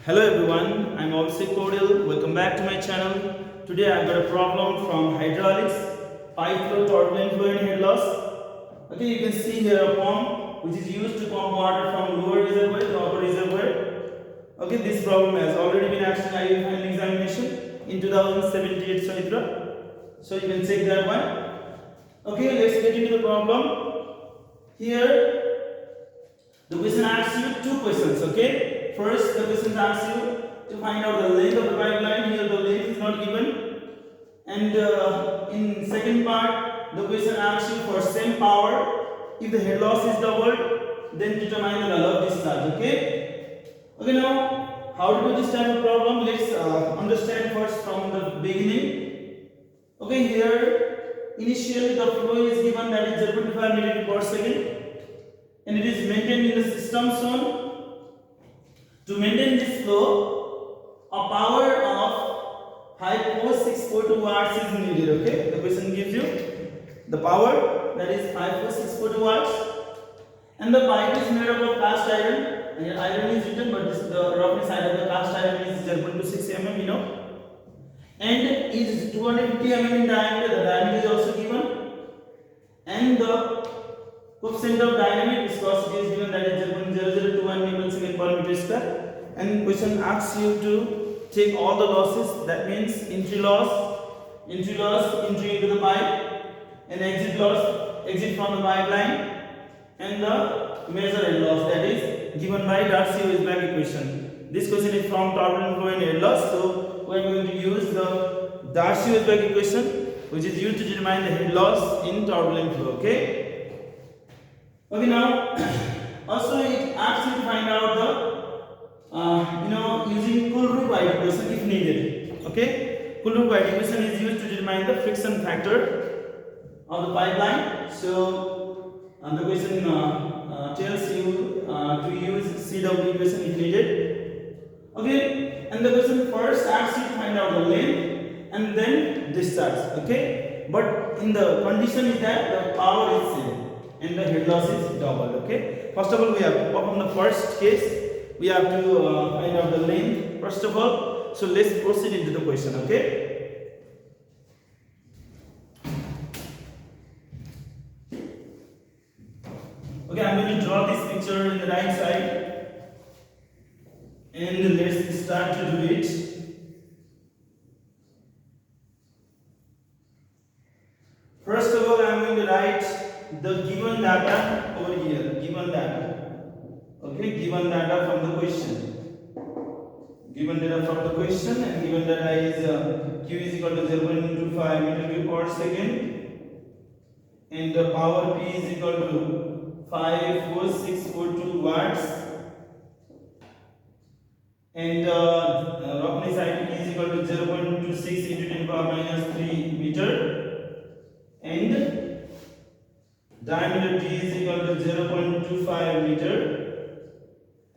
Hello everyone, I'm Obviously Cordial. Welcome back to my channel. Today I've got a problem from hydraulics, pipe flow, turbulent flow and head loss. Okay, you can see here a pump which is used to pump water from lower reservoir to upper reservoir. Okay, this problem has already been asked in IU final examination in 2078 Saitra. So you can check that one. Okay, let's get into the problem. Here the question asks you two questions, okay? First, the question asks you to find out the length of the pipeline. Here, the length is not given. And in second part, the question asks you for same power. If the head loss is doubled, then determine the value of discharge, okay? Okay, now, how to do this type of problem? Let's understand first from the beginning. Okay, here, initially the flow is given, that is 0.5 meter per second. And it is maintained in the system zone. To maintain this flow, a power of 54642 watts is needed. Okay, the question gives you the power, that is 54642 watts, and the pipe is made up of cast iron. And iron is written, but the roughness side of the cast iron is 0.26 mm, you know, and is 250 mm in diameter. The diameter is also given, and the coefficient of dynamic viscosity is given, that is 0.0021 Newton second per meter square. And question asks you to take all the losses, that means entry loss, entry into the pipe, and exit loss, exit from the pipeline, and the measured loss, that is given by Darcy-Weisbach equation. This question is from turbulent flow and head loss, so we are going to use the Darcy-Weisbach equation, which is used to determine the head loss in turbulent flow. Okay. Okay, now also it asks you to find out the using Coulomb-White equation if needed. Okay, Coulomb-White equation is used to determine the friction factor of the pipeline. So the question tells you to use CW equation if needed. Okay, and the question first asks you to find out the length and then discharge. Okay, but in the condition is that the power is same and the head loss is doubled. Okay, first of all we have to perform the first case. We have to find out the length first of all. So let's proceed into the question. Okay, I'm going to draw this picture in the right side, and let's start to do it. First of all, I'm going to write the given data over here. Given data. Okay, given data from the question. Given data from the question, and given data is Q is equal to 0.25 meter cube per second, and the power P is equal to 54642 watts, and roughness side is equal to 0.26 into 10 power minus 3 meter, and diameter T is equal to 0.25 meter.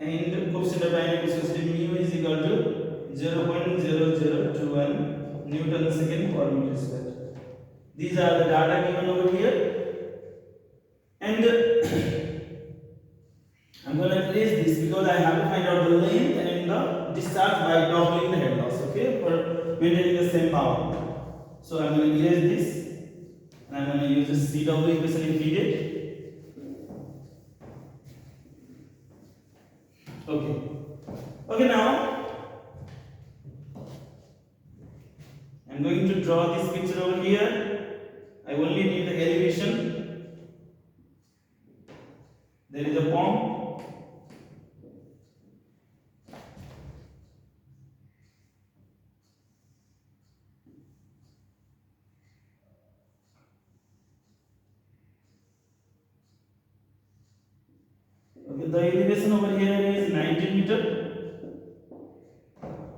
And coefficient of dynamic viscosity mu is equal to 0.0021 Newton second per meter square. These are the data given over here, and I'm going to erase this because I have to find out the length and the discharge by doubling the head loss. Okay, for maintaining the same power. So I'm going to erase this, and I'm going to use the CW equation if needed. Okay, now I'm going to draw this picture over here. I only need the elevation. There is a pump. Okay, the elevation over here is 19 meter.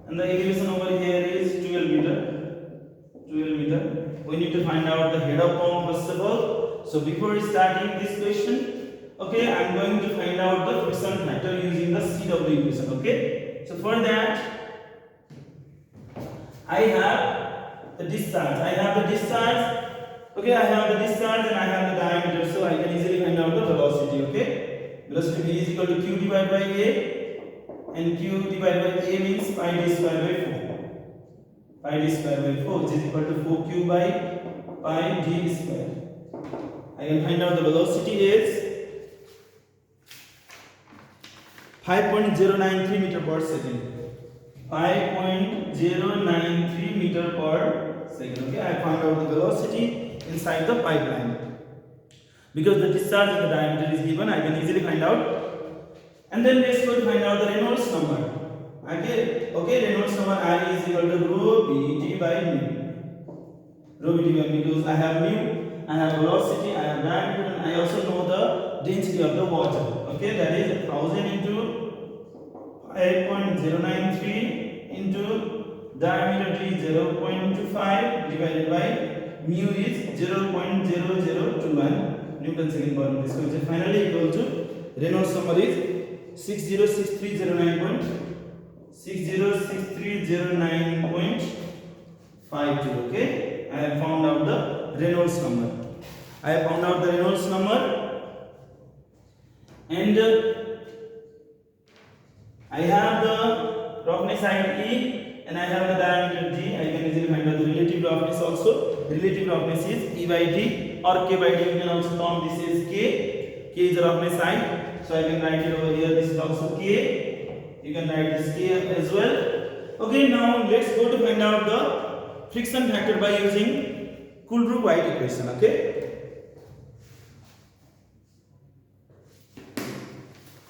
And the elevation over here is 12 meter. 12 meter. We need to find out the head of pump first of all. So before starting this question, okay, I'm going to find out the friction factor using the CW equation. Okay. So for that, I have the discharge. Okay, I have the discharge and I have the diameter. So I can easily find out the velocity. Okay. Velocity V is equal to Q divided by A. and Q divided by A means pi d square by 4. Pi d square by 4 which is equal to 4Q by pi d square. I can find out the velocity is 5.093 meter per second. 5.093 meter per second. Okay, I found out the velocity inside the pipeline. Because the discharge and the diameter is given, I can easily find out. And then let's go to find out the Reynolds number. Okay, Reynolds number I is equal to rho bt by mu. Rho bt by mu, because I have mu, I have velocity, I have diameter, and I also know the density of the water. Okay, that is 1000 into 5.093 into diameter d 0.25 divided by mu is 0.0021 Newton second per meter square, which is finally equal to Reynolds number is 606309.52. Okay, I have found out the Reynolds number. And I have the roughness side E and I have the diameter d. I can easily find out the relative roughness also. Relative roughness is E by d or K by d. You can also term this is K. K is the roughness side. So I can write it over here. This is also K. You can write this K as well. Okay, now let's go to find out the friction factor by using Coulomb-White equation. Okay.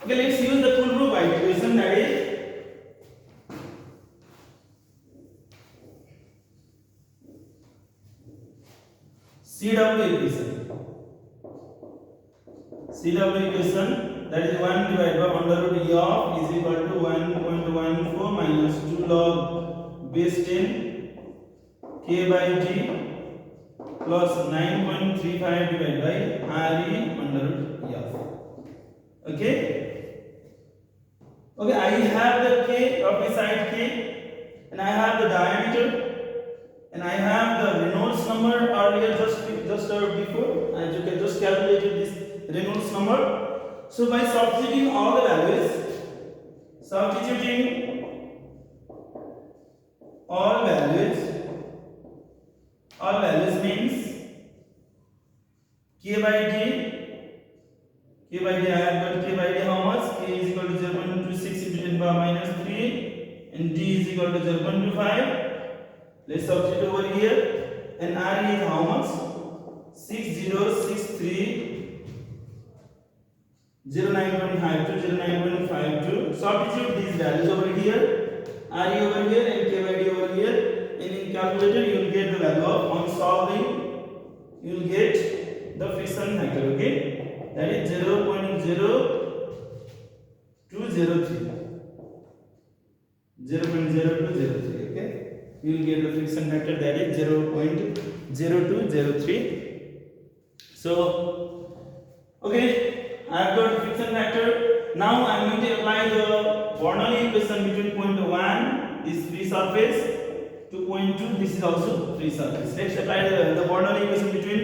Okay, let's use the Coulomb-White equation, that is CW equation. CW equation, that is 1 divided by under root E of is equal to 1.14 minus 2 log base 10 K by D plus 9.35 divided by RE under root E of. Okay. Okay, I have the K of the side K, and I have the diameter, and I have the Reynolds number earlier just before, and you can just calculate this Reynolds number. So by substituting all the values, all values means K by D. I have got K by D how much? K is equal to 0.26 into 10 power minus 3 and D is equal to 0.25. Let's substitute over here, and R is how much? 606309.52. Substitute these values over here, RE over here and K by D over here, and in calculator you will get the value of, on solving you will get the friction factor. Okay, that is 0.0203. Okay, you will get the friction factor, that is 0.0203. So okay, I have got friction factor. Now I am going to apply the Bernoulli equation between point 1, this free surface, to point 2, this is also free surface. Let's apply the Bernoulli equation between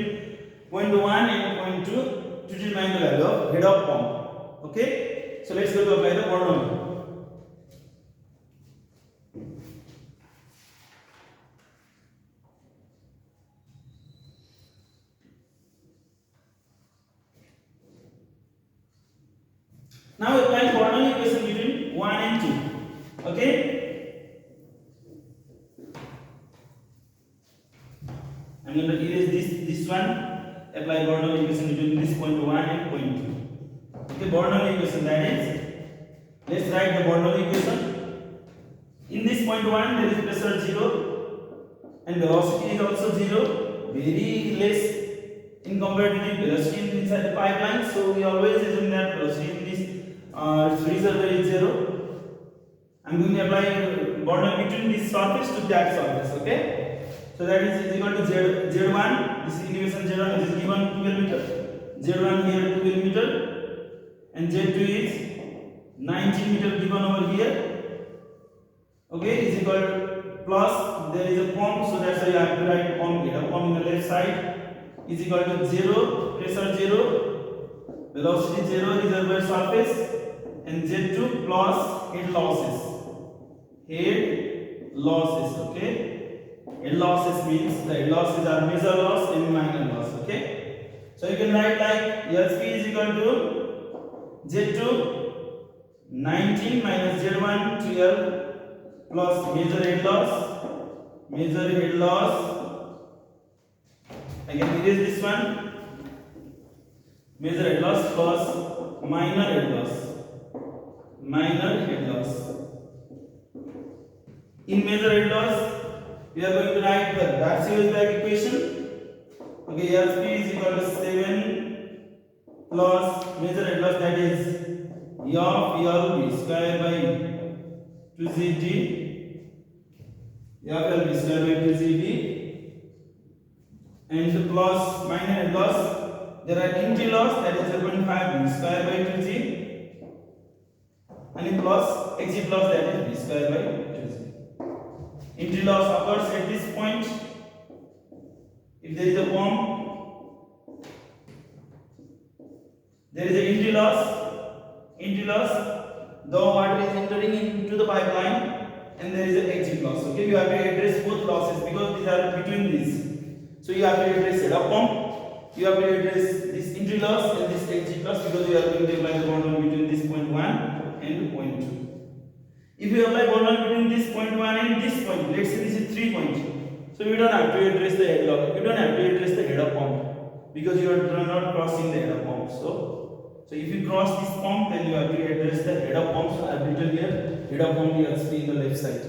point 1 and point 2 to determine the value of head of pump. Okay, so let's go to apply the Bernoulli. Now apply Bernoulli equation between 1 and 2. Okay, I'm going to erase this one. Apply Bernoulli equation between this point 1 and point 2. Okay, Bernoulli equation, that is, let's write the Bernoulli equation. In this point 1 there is pressure 0 and velocity is also 0, very less in comparative velocity inside the pipeline. So we always assume that velocity in this reservoir is 0. I'm going to apply Bernoulli between this surface to that surface. Okay, so that is equal to Z1. This elevation Z1 is given 12 meter. Z1 here 12 meter, and Z2 is 19 meter given over here. Okay, is equal plus there is a pump, so that's why I have to write pump here. Pump in the left side is equal to 0, pressure 0, velocity 0, reservoir surface, and Z2 plus plus head losses. Head losses, okay? Head losses means the head losses are major loss and minor loss, okay? So you can write like SP is equal to Z2 19 minus Z1 12 plus major head loss. I can erase this one. Major head loss plus minor head loss. In major head loss, we are going to write the Darcy-Weisbach equation. Okay, SP is equal to 7 plus major head loss, that is E of LB square by 2ZD. E of LB square by 2ZD. And plus minor head loss, there are entry loss, that is 0.5 B square by 2G. And plus exit loss, that is B square by 2Z. Entry loss occurs at this point. If there is a bomb, there is an entry loss, the water is entering into the pipeline, and there is an exit loss. Okay, you have to address both losses because these are between these. So you have to address setup pump, you have to address this entry loss and this exit loss because you are going to apply the bond between this point 1 and point 2. If you apply bond between this point 1 and this point, let's say this is 3 points. So you don't have to address the head loss, you don't have to address the header pump because you are not crossing the header pump. So if you cross this pump, then you have to address the header pump. So I have written here header pump you have to in the left side.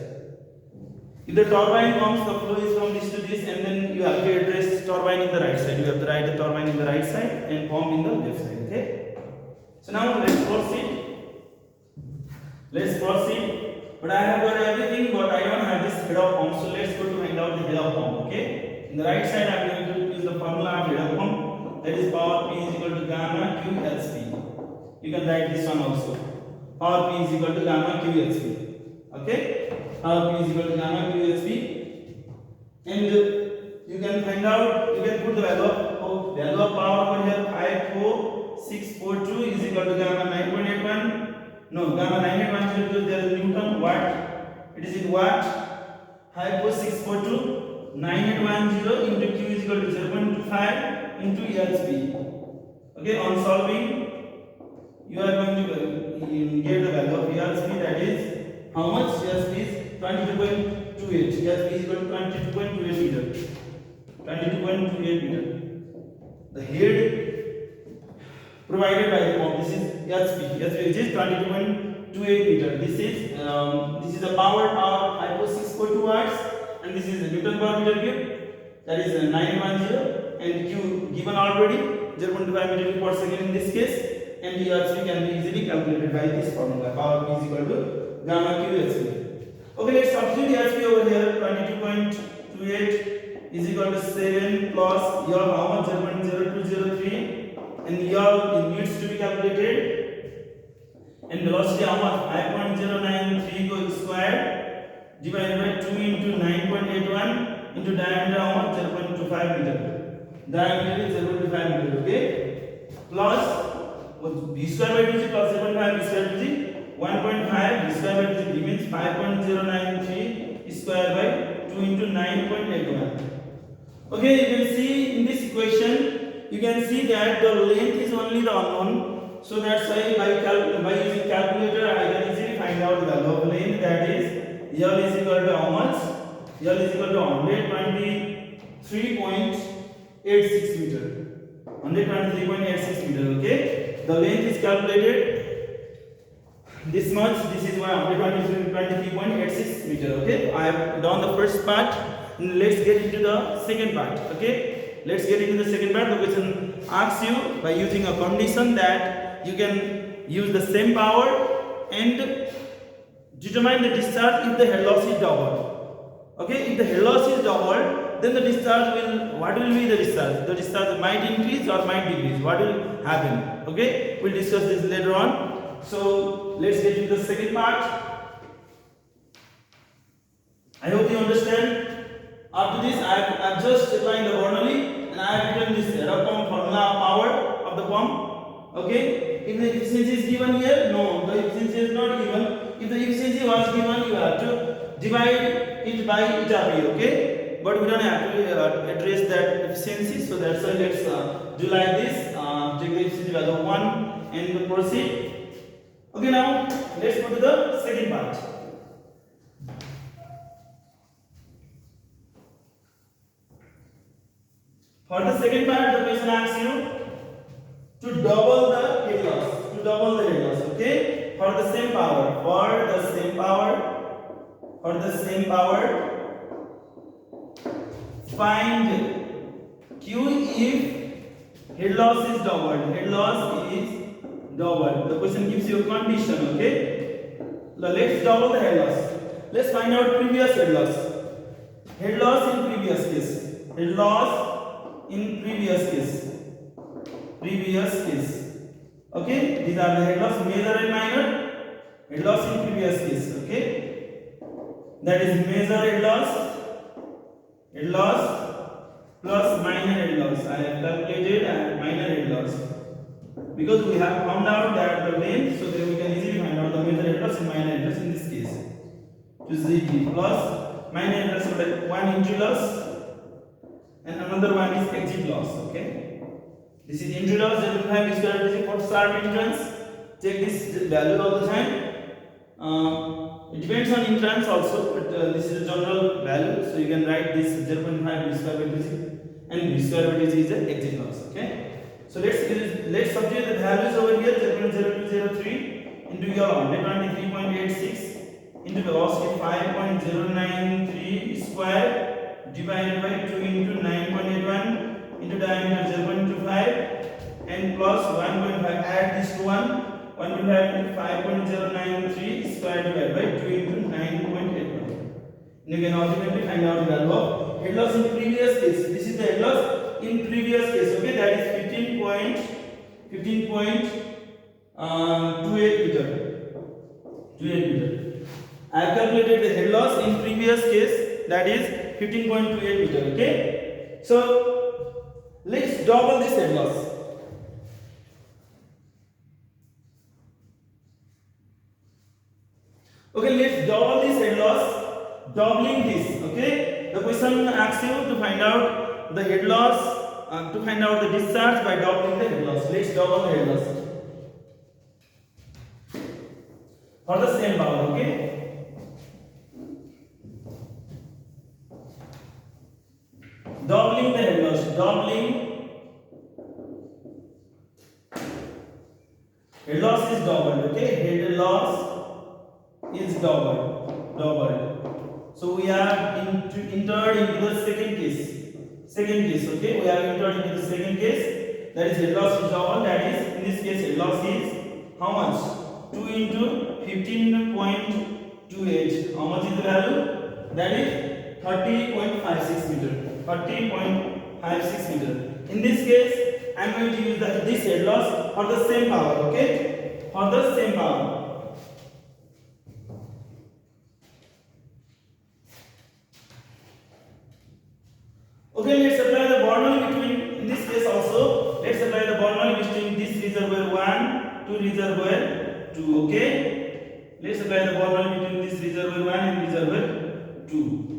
If the turbine pumps, the flow is from this to this, and then you have to address turbine in the right side. You have to write the turbine in the right side and pump in the left side. Okay. So now let's proceed. But I have got everything, but I don't have this head of pump. So let's go to find out the head of pump. Okay. In the right side, I am going to use the formula of head of pump. That is power P is equal to gamma Q HP. You can write this one also. Power P is equal to gamma Q HP. Okay. Power P is equal to gamma Q HP. And you can find out. You can put the value of power over here. 54642 is equal to gamma 9.81. No, gamma 9.10 because there is Newton watt. It is in watt. 54642 9810 into Q is equal to 0.25 into LSP. Okay, on solving, you are going to get the value of LSP, that is how much? LSP is 22.28. LSP is equal to 22.28 meter. 22.28 meter. The head provided by the pump, this is LSP. LSP which is 22.28 meter. This is a power 54642 watts, and this is Newton per meter cube. That is 910, and Q given already 0.5 meter per second in this case, and the LSP can be easily calculated by this formula. Power P is equal to gamma Q LSP. Okay, let's substitute LSP over here. 22.28 is equal to 7 plus your how much? 0.0203. And ER needs to be calculated, and velocity how much? 5.093 square divided by 2 into 9.81 into diameter how much? 0.25 meter. Diameter is 0.25 meter. Okay, plus b square by 2g plus 0.5 b square by 2g, 1.5 b square by 2g means 5.093 square by 2 into 9.81. Okay, you can see in this equation. You can see that the length is only the unknown, so that's why by using calculator I can easily find out the value of length, that is L is equal to how much? L is equal to 123.86 meter. 123.86 meter. Okay, the length is calculated this much. This is 123.86 meter. Okay, I have done the first part. Let's get into the second part. Okay. Let's get into the second part. The question asks you by using a condition that you can use the same power and determine the discharge if the head loss is doubled. Okay, if the head loss is doubled, then the discharge will, what will be the discharge? The discharge might increase or might decrease. What will happen? Okay, we'll discuss this later on. So let's get into the second part. I hope you understand. After this, I have just defined the Bernoulli and I have written this header pump formula of power of the pump. Okay, if the efficiency is given here, no, the efficiency is not given. theta b, okay? But we don't have to address that efficiency, so that's why let's do like this. Take the efficiency value of 1 and proceed. Okay, now let's go to the second part. For the second part, the question asks you to double the head loss. To double the head loss, okay? For the same power, find Q if head loss is doubled. The question gives you a condition, okay? Now let's double the head loss. Let's find out previous head loss. Head loss in previous case. Okay, these are the head loss, major and minor. Head loss in previous case, okay? That is major head loss plus minor head loss. I have calculated minor head loss because we have found out that the length, so that we can easily find out the major head loss and minor head loss in this case. To ZT plus minor head loss, like 1 entry loss and another one is exit loss, okay? This is entry loss, 0.5 square root for sharp entrance. Take this value all the time. It depends on entrance also, but this is a general value, so you can write this 0.5 b square root and b square root is the exit loss, okay? So let's substitute the values over here. 0.0203 into your 123.86 into velocity 5.093 square divided by 2 into 9.81 into diameter 0.25 and plus 1.5. Add this to 1.5 into 5.093 square divided by 2 into 9.81. You can ultimately find out the value of head loss in previous case. This is the head loss in previous case, okay? That is 15.28 meter. I have calculated the head loss in previous case, that is 15.28 meter, okay? So let's double this head loss. Okay, let's double this head loss. Doubling this, okay? The question asks you to find out the head loss, to find out the discharge by doubling the head loss. Let's double the head loss for the same power, okay? Doubling the head loss. Head loss is doubled, okay? Head loss is doubled. So we have entered into the second case, okay? We have entered into the second case, that is head loss is doubled. That is, in this case, head loss is how much? 2 into 15.28. How much is the value? That is 30.56 meter. In this case, I am going to use this head loss for the same power, okay? For the same power. Okay, let's apply the Bernoulli between, in this case also, let's apply the Bernoulli between this reservoir 1 to reservoir 2, okay? Let's apply the Bernoulli between this reservoir 1 and reservoir 2.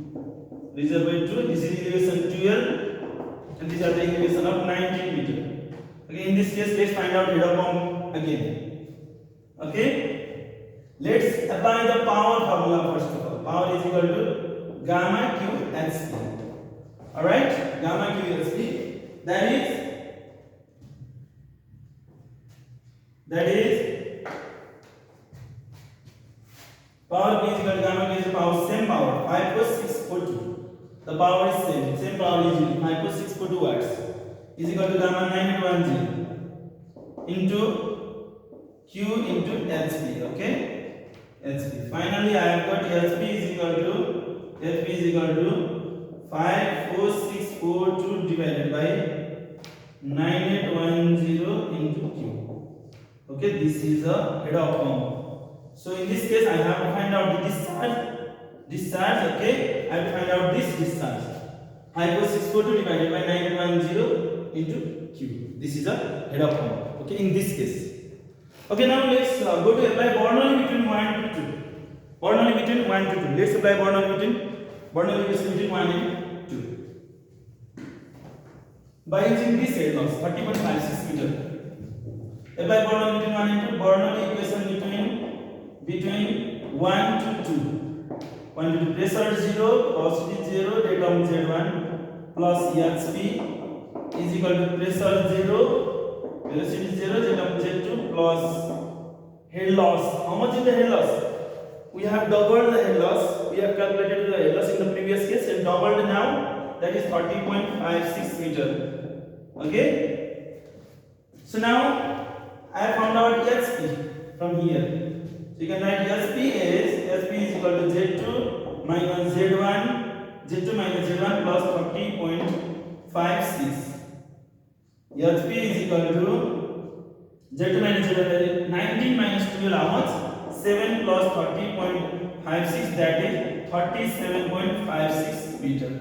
Reservoir 2, this is elevation 12 and these are the elevation of 19 meter. Okay, in this case, let's find out head of pump again. Okay, let's apply the power formula first of all. Power is equal to gamma Q HP. Alright, gamma Q HP. That is power P is equal to gamma Q is the power, same power, 5.642. The power is same power is 5.642 watts is equal to gamma 910 into Q into HP, okay? HP. Finally, I have got HP is equal to 54642 divided by 9810 into Q. Okay, this is a head of pump. So in this case, I have to find out the discharge. Okay, I have to find out this discharge. 54642 divided by 9810 into Q. This is a head of pump. Okay, in this case. Okay, now let's go to apply Bernoulli between 1 to 2. Bernoulli between 1 to 2. Let's apply Bernoulli Bernoulli equation between 1 and 2. By using this head loss 30.56 meter. Apply Bernoulli between 1 and 2. Bernoulli equation between 1 to 2. 1 to 2 pressure 0, velocity 0, datum Z1 plus hp is equal to pressure 0, velocity 0, datum Z2 plus head loss. How much is the head loss? We have doubled the head loss. We have calculated the head loss in the previous case and doubled now. That is 30.56 meter. Okay. So now I have found out hp from here. So you can write hp is equal to Z2 minus Z1 minus Z1 plus 30.56. hp is equal to Z2 minus Z1 19 minus 12 how much? 7 plus 30.56 that is 37.56 meter.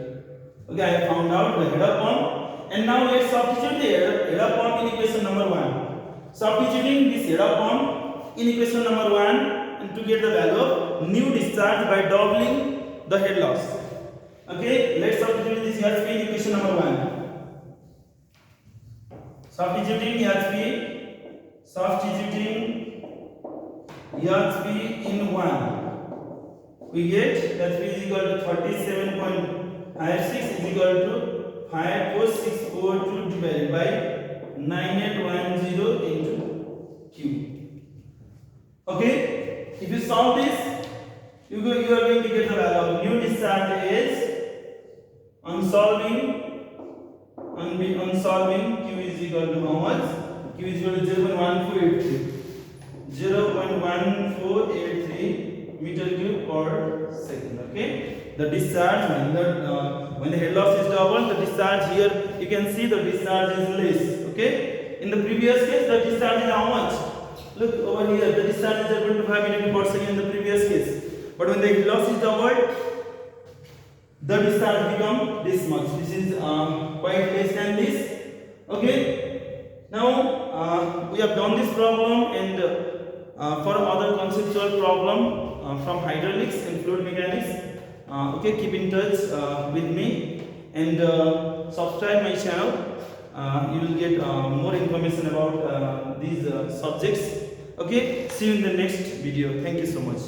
Okay, I have found out the header pump and now let's substitute the header pump in equation number 1. Substituting this header pump in equation number 1 and to get the value of new discharge by doubling the head loss. Okay, let's substitute this hp in equation number 1. Substituting hp in 1, we get hp is equal to 37.56 is equal to 54642 divided by 9810 into q. Okay, if you solve this, you are going to get the value of new discharge is unsolving q is equal to how much? Q is equal to 0.1483 meter cube per second. Okay, the discharge when the head loss is doubled, the discharge here you can see the discharge is less. Okay, in the previous case the discharge is how much? Look over here, the discharge is 0.5 meter cube per second in the previous case, but when the head loss is doubled, the discharge become this much. This is quite less than this. Okay, now we have done this problem and for other conceptual problem from hydraulics and fluid mechanics. Okay, keep in touch with me and subscribe my channel. You will get more information about these subjects. Okay, see you in the next video. Thank you so much.